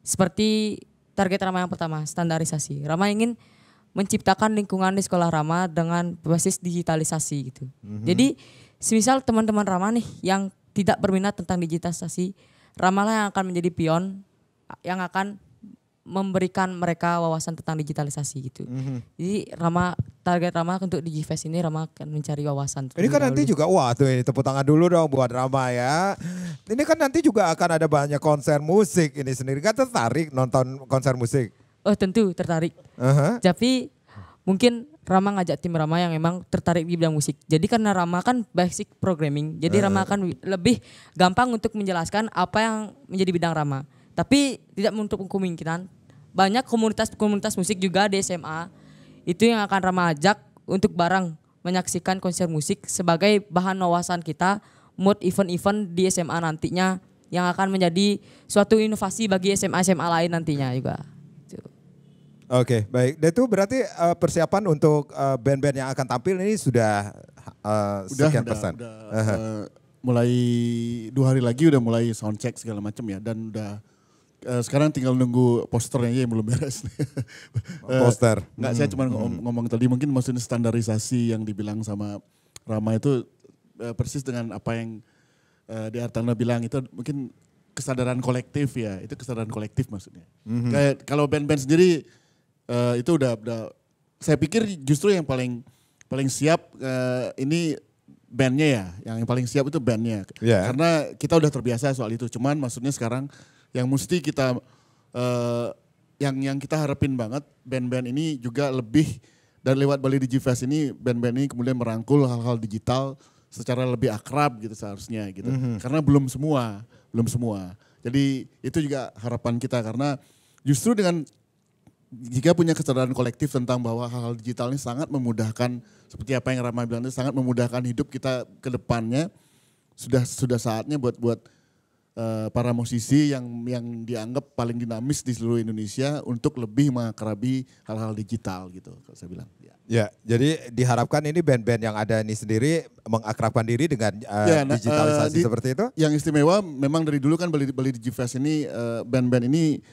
seperti target Rama yang pertama, standarisasi. Rama ingin menciptakan lingkungan di sekolah Rama dengan basis digitalisasi gitu. Jadi semisal teman-teman Rama nih yang tidak berminat tentang digitalisasi, Rama lah yang akan menjadi pion yang akan memberikan mereka wawasan tentang digitalisasi gitu. Jadi target Rama untuk Digifest ini Rama akan mencari wawasan. Ini kan nanti juga, wah tuh ini tepuk tangan dulu dong buat Rama ya. Ini kan nanti juga akan ada banyak konser musik ini sendiri. Kan tertarik nonton konser musik? Oh tentu tertarik. Tapi mungkin Rama ngajak tim Rama yang memang tertarik di bidang musik. Jadi karena Rama kan basic programming. Jadi Rama akan lebih gampang untuk menjelaskan apa yang menjadi bidang Rama. Tapi tidak menutup kemungkinan banyak komunitas musik juga di SMA itu yang akan Rama ajak untuk bareng menyaksikan konser musik sebagai bahan wawasan kita mood event-event di SMA nantinya yang akan menjadi suatu inovasi bagi SMA-SMA lain nantinya juga. Oke, baik. Dan itu berarti persiapan untuk band-band yang akan tampil ini sudah sekian persen? Mulai 2 hari lagi udah mulai sound check segala macam ya, dan udah sekarang tinggal nunggu posternya aja yang belum beres. Poster. Enggak, saya cuma ngomong tadi mungkin maksudnya standarisasi yang dibilang sama Rama itu persis dengan apa yang di Artana bilang, itu mungkin kesadaran kolektif ya, itu kesadaran kolektif maksudnya. Kayak kalau band-band sendiri itu udah saya pikir justru yang paling siap ini bandnya ya, yang paling siap itu bandnya. Yeah. Karena kita udah terbiasa soal itu. Cuman maksudnya sekarang yang mesti kita, yang kita harapin banget band-band ini juga lebih, dan lewat Bali Digifest ini band-band ini kemudian merangkul hal-hal digital secara lebih akrab gitu seharusnya gitu. Karena belum semua. Jadi itu juga harapan kita, karena justru dengan jika punya kesadaran kolektif tentang bahwa hal-hal digital ini sangat memudahkan, seperti apa yang Rama bilang itu, sangat memudahkan hidup kita ke depannya. Sudah saatnya buat para musisi yang dianggap paling dinamis di seluruh Indonesia untuk lebih mengakrabi hal-hal digital gitu, kalau saya bilang. Ya, jadi diharapkan ini band-band yang ada ini sendiri mengakrabkan diri dengan digitalisasi seperti itu? Yang istimewa memang dari dulu kan Bali Digifest ini, band-band ini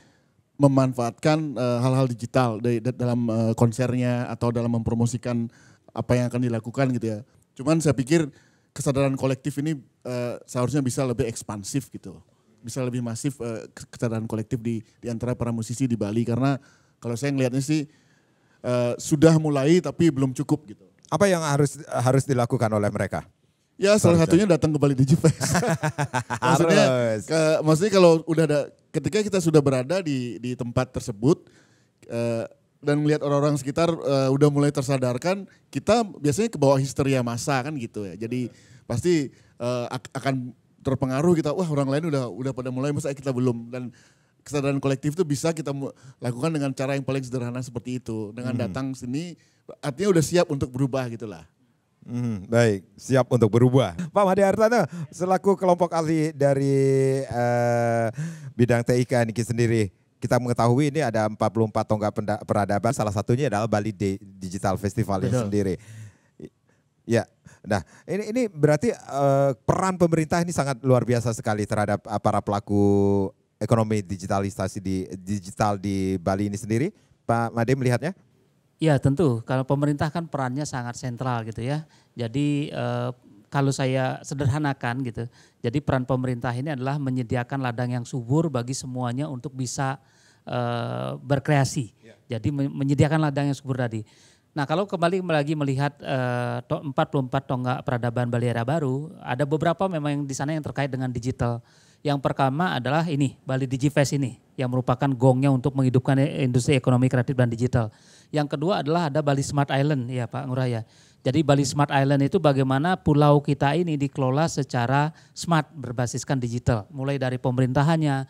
memanfaatkan hal-hal digital dalam konsernya atau dalam mempromosikan apa yang akan dilakukan gitu ya. Cuman saya pikir kesadaran kolektif ini seharusnya bisa lebih ekspansif gitu. Bisa lebih masif kesadaran kolektif di antara para musisi di Bali, karena kalau saya ngelihatnya sih sudah mulai tapi belum cukup gitu. Apa yang harus dilakukan oleh mereka? Ya salah satunya datang ke Bali Digifest. maksudnya kalau udah ada, ketika kita sudah berada di tempat tersebut dan melihat orang-orang sekitar udah mulai tersadarkan, kita biasanya ke bawah histeria massa kan gitu ya. Jadi pasti akan terpengaruh kita, wah orang lain udah pada mulai, masa kita belum. Dan kesadaran kolektif itu bisa kita lakukan dengan cara yang paling sederhana seperti itu. Dengan datang sini artinya udah siap untuk berubah gitulah. Baik, siap untuk berubah. Pak Made Artana, selaku kelompok ahli dari bidang TIK Niki sendiri, kita mengetahui ini ada 44 tonggak peradaban, salah satunya adalah Bali Digital Festival ini sendiri. Ya, nah ini berarti peran pemerintah ini sangat luar biasa sekali terhadap para pelaku ekonomi digitalisasi digital di Bali ini sendiri. Pak Made melihatnya? Ya tentu, kalau pemerintah kan perannya sangat sentral gitu ya. Jadi kalau saya sederhanakan gitu, jadi peran pemerintah ini adalah menyediakan ladang yang subur bagi semuanya untuk bisa berkreasi. Jadi menyediakan ladang yang subur tadi. Nah kalau kembali lagi melihat 44 tonggak peradaban Bali Era Baru, ada beberapa memang yang di sana yang terkait dengan digital. Yang pertama adalah ini, Bali Digifest ini, yang merupakan gongnya untuk menghidupkan industri ekonomi kreatif dan digital. Yang kedua adalah ada Bali Smart Island, ya Pak Ngurah ya. Jadi Bali Smart Island itu bagaimana pulau kita ini dikelola secara smart, berbasiskan digital. Mulai dari pemerintahannya,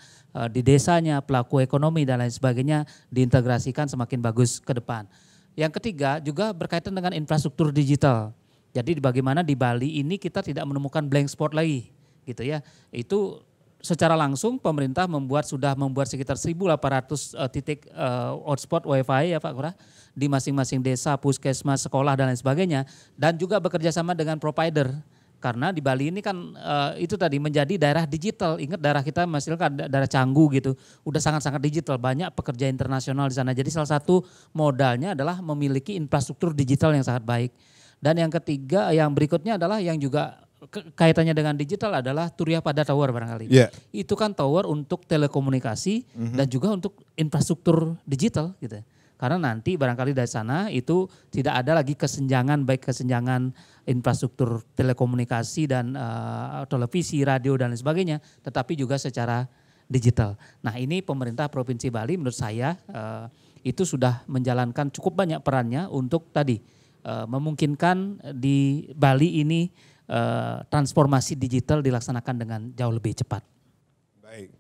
di desanya, pelaku ekonomi dan lain sebagainya diintegrasikan semakin bagus ke depan. Yang ketiga juga berkaitan dengan infrastruktur digital. Jadi bagaimana di Bali ini kita tidak menemukan blank spot lagi gitu ya. Itu secara langsung pemerintah sudah membuat sekitar 1.800 titik hotspot wifi ya Pak Ngurah di masing-masing desa, puskesmas, sekolah dan lain sebagainya, dan juga bekerja sama dengan provider. Karena di Bali ini kan itu tadi menjadi daerah digital. Ingat daerah kita masih kan daerah Canggu gitu, udah sangat-sangat digital, banyak pekerja internasional di sana. Jadi salah satu modalnya adalah memiliki infrastruktur digital yang sangat baik. Dan yang ketiga, yang berikutnya adalah yang juga kaitannya dengan digital adalah Turiya Pada Tower barangkali. Yeah. Itu kan tower untuk telekomunikasi dan juga untuk infrastruktur digital gitu. Karena nanti barangkali dari sana itu tidak ada lagi kesenjangan, baik kesenjangan infrastruktur telekomunikasi dan televisi, radio dan lain sebagainya, tetapi juga secara digital. Nah ini pemerintah Provinsi Bali menurut saya itu sudah menjalankan cukup banyak perannya untuk tadi memungkinkan di Bali ini transformasi digital dilaksanakan dengan jauh lebih cepat.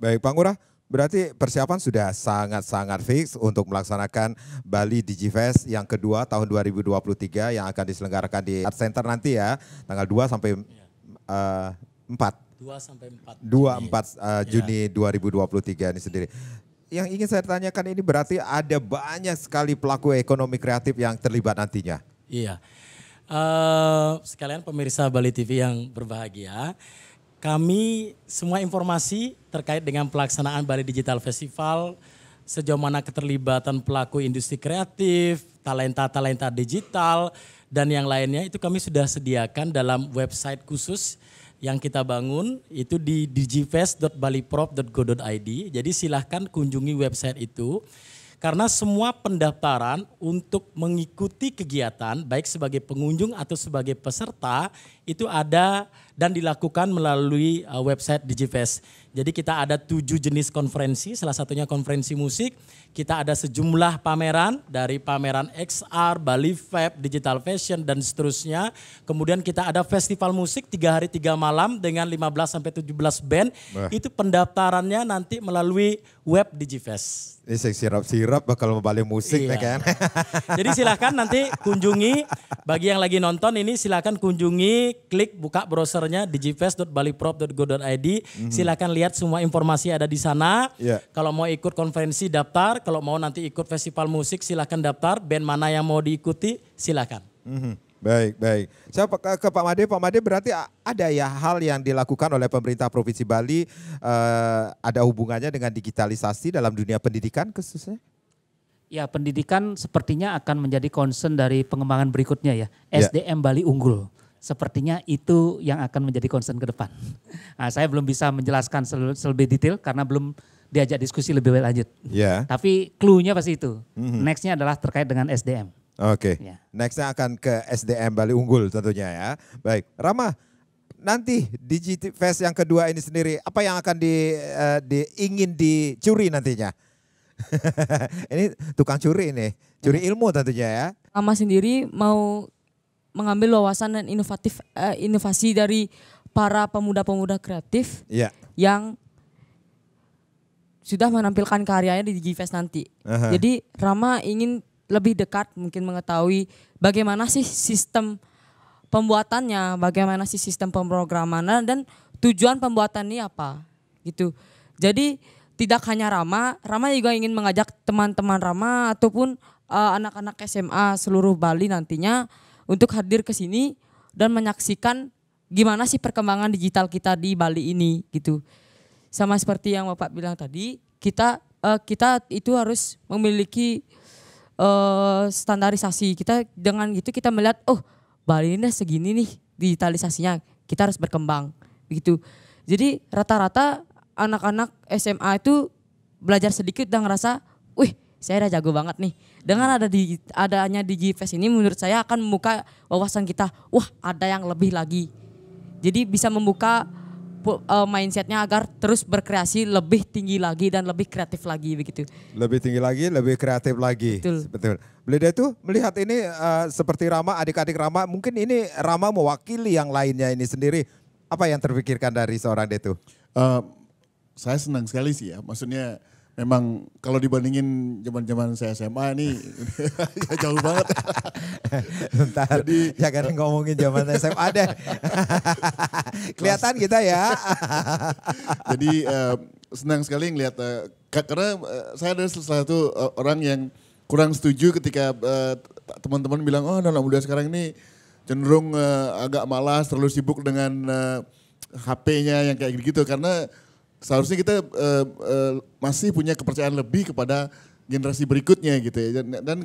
Baik Pak Ngurah, berarti persiapan sudah sangat-sangat fix untuk melaksanakan Bali Digifest yang kedua tahun 2023 yang akan diselenggarakan di Art Center nanti ya, tanggal 2 sampai 4. 2 sampai 4. 2-4 Juni 2023 ini sendiri. yang ingin saya tanyakan ini berarti ada banyak sekali pelaku ekonomi kreatif yang terlibat nantinya. Iya. Sekalian pemirsa Bali TV yang berbahagia, kami semua informasi terkait dengan pelaksanaan Bali Digital Festival, sejauh mana keterlibatan pelaku industri kreatif, talenta-talenta digital, dan yang lainnya itu kami sudah sediakan dalam website khusus yang kita bangun itu di digifest.baliprop.go.id. Jadi silahkan kunjungi website itu. Karena semua pendaftaran untuk mengikuti kegiatan baik sebagai pengunjung atau sebagai peserta itu ada dan dilakukan melalui website Digifest. Jadi kita ada 7 jenis konferensi, salah satunya konferensi musik. Kita ada sejumlah pameran dari pameran XR, Bali Fab, Digital Fashion dan seterusnya. Kemudian kita ada festival musik 3 hari 3 malam dengan 15 sampai 17 band. Itu pendaftarannya nanti melalui web Digifest. Ini sirap-sirap bakal membalik musik kan. Jadi silakan nanti kunjungi, bagi yang lagi nonton ini silakan kunjungi, klik buka browsernya digifest.baliprop.go.id. Silakan lihat semua informasi ada di sana. Kalau mau ikut konferensi daftar, kalau mau nanti ikut festival musik silakan daftar, band mana yang mau diikuti silakan. Baik, baik. Saya ke Pak Made. Pak Made, berarti ada ya hal yang dilakukan oleh pemerintah Provinsi Bali ada hubungannya dengan digitalisasi dalam dunia pendidikan khususnya? Ya, pendidikan sepertinya akan menjadi concern dari pengembangan berikutnya ya. SDM Bali unggul. Sepertinya itu yang akan menjadi concern ke depan. Nah, saya belum bisa menjelaskan lebih detail karena belum diajak diskusi lebih lanjut. Tapi clue-nya pasti itu. Next-nya adalah terkait dengan SDM. Oke, nextnya akan ke SDM Bali unggul tentunya ya. Baik, Rama, nanti Digifest yang kedua ini sendiri, apa yang akan ingin dicuri nantinya? Ini tukang curi ini, curi ilmu tentunya ya. Rama sendiri mau mengambil wawasan dan inovasi dari para pemuda-pemuda kreatif yang sudah menampilkan karyanya di Digifest nanti. Jadi Rama ingin lebih dekat mungkin mengetahui bagaimana sih sistem pembuatannya, bagaimana sih sistem pemrogramannya dan tujuan pembuatan ini apa gitu. Jadi tidak hanya Rama juga ingin mengajak teman-teman Rama ataupun anak-anak SMA seluruh Bali nantinya untuk hadir ke sini dan menyaksikan gimana sih perkembangan digital kita di Bali ini gitu. Sama seperti yang Bapak bilang tadi, kita itu harus memiliki standarisasi. Kita dengan gitu kita melihat Bali ini segini nih digitalisasinya, kita harus berkembang begitu. Jadi rata-rata anak-anak SMA itu belajar sedikit dan ngerasa, saya udah jago banget nih. Dengan adanya Digifest ini menurut saya akan membuka wawasan kita, ada yang lebih lagi. Jadi bisa membuka mindsetnya agar terus berkreasi lebih tinggi lagi dan lebih kreatif lagi begitu. Lebih tinggi lagi, lebih kreatif lagi. Betul. Beliau itu melihat ini seperti Rama, adik-adik Rama, mungkin ini Rama mewakili yang lainnya ini sendiri. Apa yang terpikirkan dari seorang Detu? Saya senang sekali sih ya, maksudnya memang kalau dibandingin zaman-zaman saya SMA ini ya jauh banget. Bentar, jangan ngomongin zaman SMA deh. Kelihatan kita ya. Jadi senang sekali ngelihat, karena saya adalah salah satu orang yang kurang setuju ketika teman-teman bilang, anak muda sekarang ini cenderung agak malas, terlalu sibuk dengan HP-nya yang kayak gitu. Karena seharusnya kita masih punya kepercayaan lebih kepada generasi berikutnya gitu ya. Dan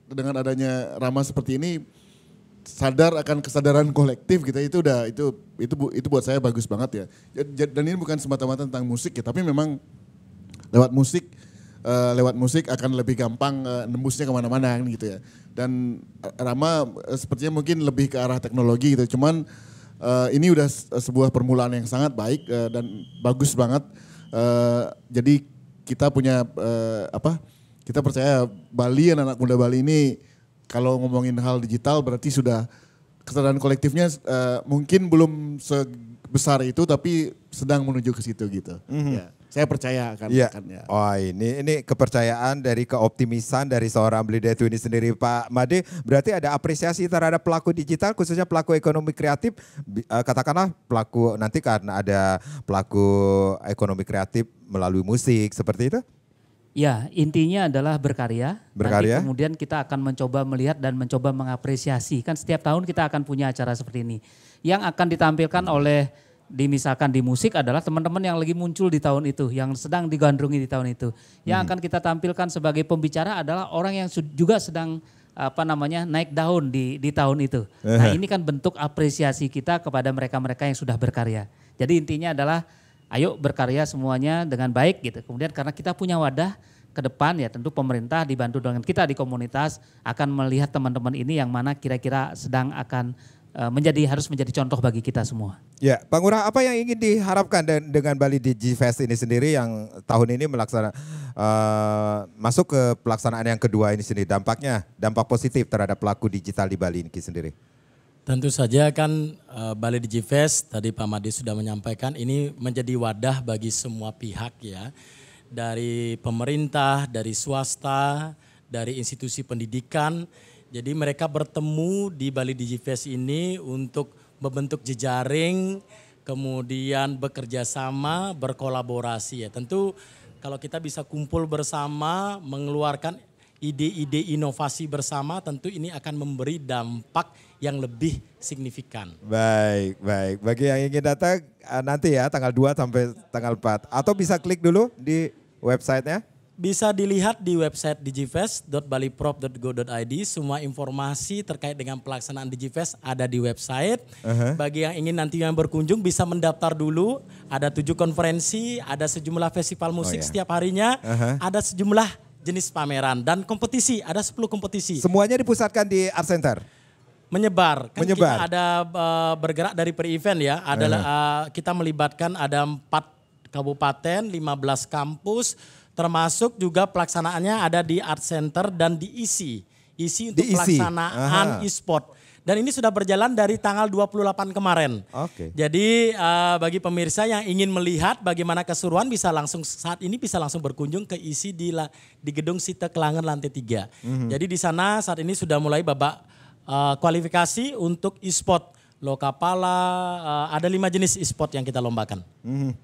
dengan adanya Rama seperti ini, sadar akan kesadaran kolektif kita itu buat saya bagus banget ya. Dan ini bukan semata-mata tentang musik ya, tapi memang lewat musik akan lebih gampang nembusnya kemana-mana gitu ya. Dan Rama sepertinya mungkin lebih ke arah teknologi gitu. Cuman ini udah sebuah permulaan yang sangat baik dan bagus banget. Jadi kita punya kita percaya Bali, anak muda Bali ini kalau ngomongin hal digital berarti sudah kesadaran kolektifnya mungkin belum sebesar itu tapi sedang menuju ke situ gitu. Ya, saya percaya akan ya. Oh ini kepercayaan dari keoptimisan dari seorang Beli Detu ini sendiri, Pak Made. Berarti ada apresiasi terhadap pelaku digital khususnya pelaku ekonomi kreatif. Katakanlah pelaku nanti karena ada pelaku ekonomi kreatif melalui musik seperti itu? Ya, intinya adalah berkarya. Berkarya. Nanti kemudian kita akan mencoba melihat dan mencoba mengapresiasi. Kan setiap tahun kita akan punya acara seperti ini. Yang akan ditampilkan oleh misalkan di musik adalah teman-teman yang lagi muncul di tahun itu, yang sedang digandrungi di tahun itu. Yang akan kita tampilkan sebagai pembicara adalah orang yang juga sedang naik daun di tahun itu. Nah, ini kan bentuk apresiasi kita kepada mereka-mereka yang sudah berkarya. Jadi intinya adalah ayo berkarya semuanya dengan baik gitu. Kemudian karena kita punya wadah ke depan ya tentu pemerintah dibantu dengan kita di komunitas akan melihat teman-teman ini yang mana kira-kira sedang akan harus menjadi contoh bagi kita semua. Ya, Pak Ngurah, apa yang ingin diharapkan dengan Bali DigiFest ini sendiri yang tahun ini masuk ke pelaksanaan yang kedua ini sendiri, dampak positif terhadap pelaku digital di Bali ini sendiri? Tentu saja kan Bali DigiFest tadi Pak Made sudah menyampaikan ini menjadi wadah bagi semua pihak ya. Dari pemerintah, dari swasta, dari institusi pendidikan. Jadi mereka bertemu di Bali DigiFest ini untuk membentuk jejaring, kemudian bekerja sama, berkolaborasi ya. Tentu kalau kita bisa kumpul bersama, mengeluarkan ide-ide inovasi bersama tentu ini akan memberi dampak yang lebih signifikan. Baik. Bagi yang ingin datang nanti ya tanggal 2 sampai tanggal 4. Atau bisa klik dulu di websitenya? Bisa dilihat di website digifest.baliprop.go.id. Semua informasi terkait dengan pelaksanaan DigiFest ada di website. Bagi yang ingin nanti yang berkunjung bisa mendaftar dulu. Ada 7 konferensi, ada sejumlah festival musik setiap harinya, ada sejumlah jenis pameran dan kompetisi, ada 10 kompetisi. Semuanya dipusatkan di Art Center? Menyebar. Kita ada bergerak dari per-event ya, kita melibatkan ada 4 kabupaten, 15 kampus, termasuk juga pelaksanaannya ada di Art Center dan di ISI untuk pelaksanaan e-sport. Dan ini sudah berjalan dari tanggal 28 kemarin. Jadi bagi pemirsa yang ingin melihat bagaimana keseruan bisa langsung berkunjung ke ISI di Gedung Site Kelangan lantai 3. Jadi di sana saat ini sudah mulai babak kualifikasi untuk e-sport. Lokapala, ada 5 jenis e-sport yang kita lombakan.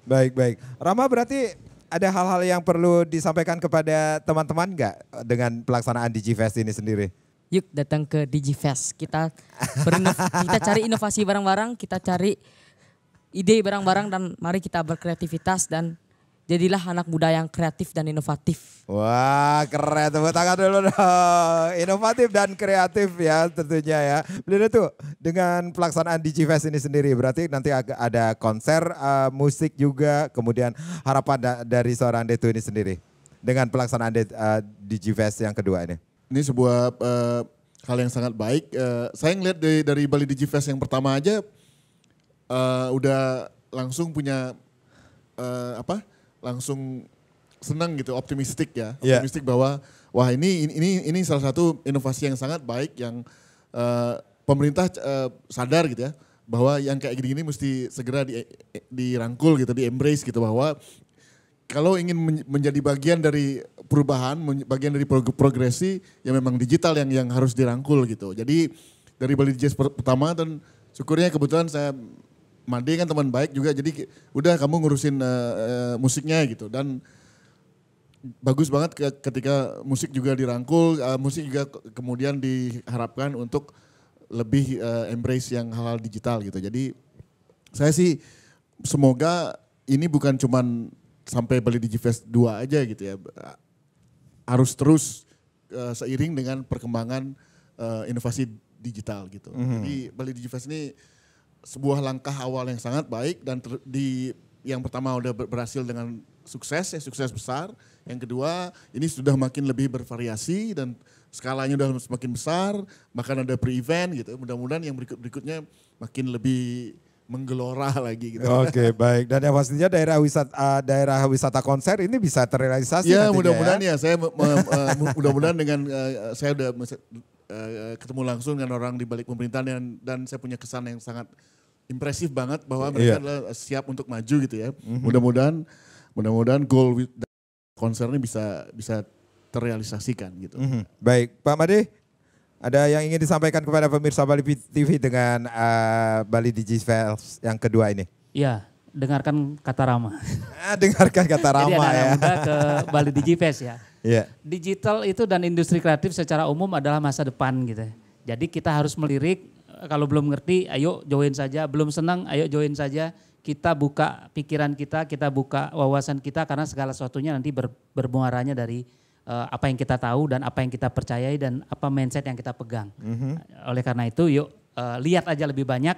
Baik. Rama, berarti ada hal-hal yang perlu disampaikan kepada teman-teman nggak dengan pelaksanaan DigiFest ini sendiri? Yuk datang ke DigiFest, kita cari inovasi bareng-bareng, kita cari ide bareng-bareng dan mari kita berkreativitas dan jadilah anak muda yang kreatif dan inovatif. Wah, keren, tepuk tangan dulu dong. Inovatif dan kreatif ya tentunya ya. Beliau tuh dengan pelaksanaan DigiFest ini sendiri berarti nanti ada konser musik juga, kemudian harapan dari seorang Detu ini sendiri dengan pelaksanaan DigiFest yang kedua ini. Ini sebuah hal yang sangat baik. Saya ngeliat dari Bali DigiFest yang pertama aja udah langsung punya langsung senang gitu, optimistik ya, optimistik bahwa wah ini salah satu inovasi yang sangat baik yang pemerintah sadar gitu ya bahwa yang kayak gini mesti segera dirangkul gitu, di-embrace gitu bahwa kalau ingin menjadi bagian dari perubahan, bagian dari progresi, ya memang digital yang harus dirangkul gitu. Jadi dari Bali DigiFest pertama dan syukurnya kebetulan saya Made kan teman baik juga, jadi udah kamu ngurusin musiknya gitu. Dan bagus banget ketika musik juga dirangkul, musik juga kemudian diharapkan untuk lebih embrace yang hal-hal digital gitu. Jadi saya sih semoga ini bukan cuman sampai Bali DigiFest 2 aja gitu ya. Harus terus seiring dengan perkembangan inovasi digital gitu. Jadi Bali DigiFest ini sebuah langkah awal yang sangat baik dan yang pertama udah berhasil dengan sukses besar. Yang kedua ini sudah makin lebih bervariasi dan skalanya udah semakin besar, bahkan ada pre-event gitu. Mudah-mudahan yang berikutnya makin lebih menggelora lagi gitu. Oke, baik. Dan yang pastinya daerah wisata konser ini bisa terrealisasi ya, nantinya mudah-mudahan ya. Saya mudah-mudahan dengan saya udah ketemu langsung dengan orang di balik pemerintahan dan saya punya kesan yang sangat impresif banget bahwa mereka adalah siap untuk maju gitu ya. Mudah-mudahan goal konser ini bisa terrealisasikan gitu. Baik, Pak Made, ada yang ingin disampaikan kepada pemirsa Bali TV dengan Bali DigiFest yang kedua ini? Ya, dengarkan kata Rama. Dengarkan kata Rama. Jadi anak-anak ya. muda ke Bali Digifest ya. Yeah. Digital itu dan industri kreatif secara umum adalah masa depan gitu. Jadi kita harus melirik, kalau belum ngerti ayo join saja, belum senang ayo join saja. Kita buka pikiran kita buka wawasan kita karena segala sesuatunya nanti bermuaranya dari apa yang kita tahu dan apa yang kita percayai dan apa mindset yang kita pegang. Oleh karena itu yuk lihat aja lebih banyak,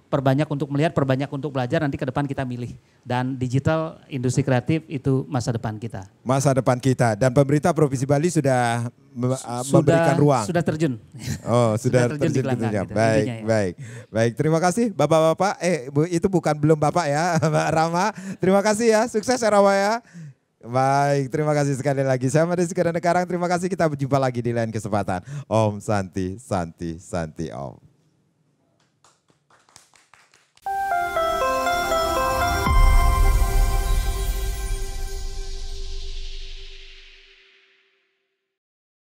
perbanyak untuk melihat, perbanyak untuk belajar, nanti ke depan kita milih. Dan digital industri kreatif itu masa depan kita. Masa depan kita dan pemerintah Provinsi Bali sudah memberikan ruang. Sudah terjun. Oh, sudah terjun di gelanggang gitu. gitu, Baik, ya. baik. Baik, terima kasih Bapak-bapak. Bu, itu bukan belum Bapak ya, Mbak Rama. Terima kasih ya, sukses ya Rama ya. Baik, terima kasih sekali lagi. Saya Made Sekarang, terima kasih, kita berjumpa lagi di lain kesempatan. Om Santi, Santi, Santi Om.